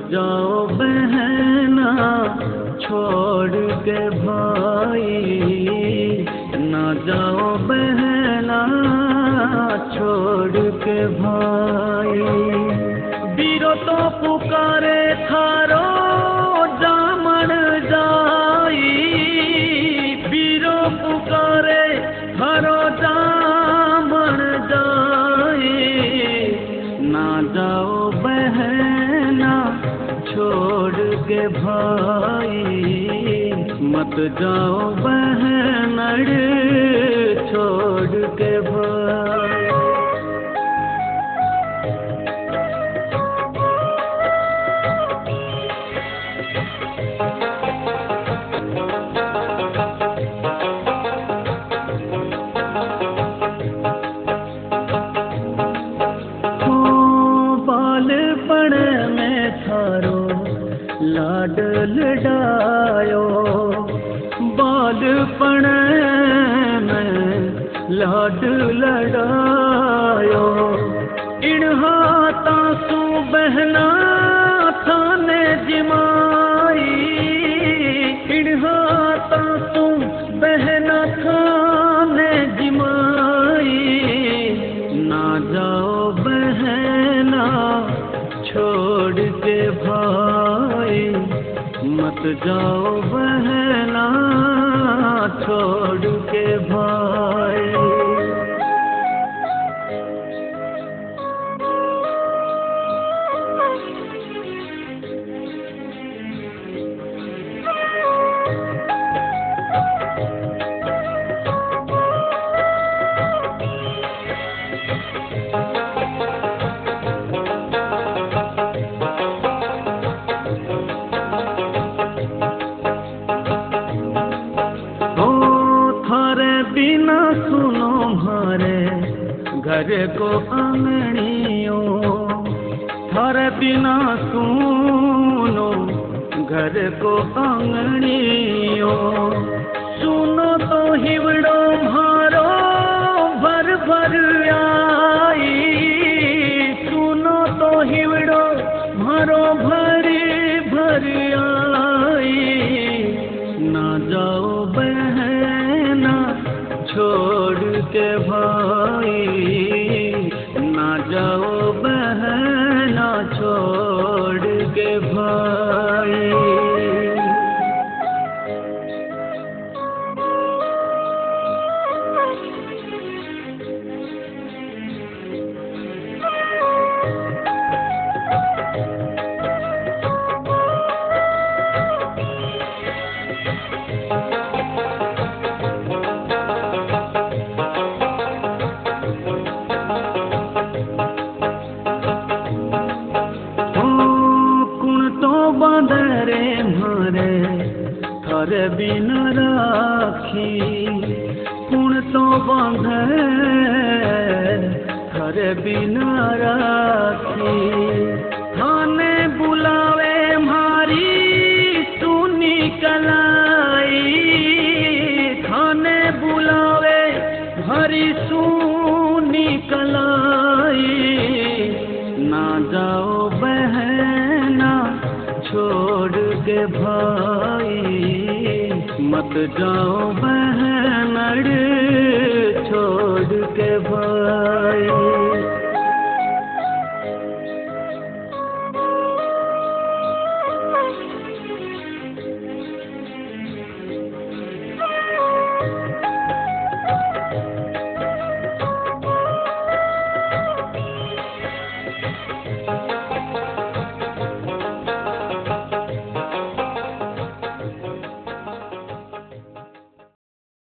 जाओ बहना छोड़ के भाई, ना जाओ बहना छोड़ के भाई। वीरो तो पुकारे थारो जामन जाई, वीरो पुकारे थारो जामन जाई। ना जाओ बहना छोड़ के भाई, मत जाओ बहनड़ छोड़ के भाई। बालपण में थारो लाड लडायो, बालपण में लाड लडायो। इन हाथा सू बहना थाने जिमाई, इन हाथा सू बहना थाने जिमाई। ना जाओ बहना छोड़ के भाई, मत जाओ बहना छोड़ के भाई। बिना सुनो मारे घर को आंगनियों, थारे बिना सुनो घर को आंगनियों। सुनो तो हिवड़ो मारो भर भर आई, सुनो तो हिवड़ो मारो भरी भर आई। ना जाओ बहना छोड़ के भाई, ना जाओ बहना छोड़ के भाई। बांधरे मारे थारे बिना राखी, कुण तो बांधे थारे बिना राखी। थाने बुलावे मारी सुनी कलाई, थाने बुलावे हरी सुनी कलाई। ना जाओ बहना छोड़ के भाई, मत जाओ बहनड़ छोड़ के भाई।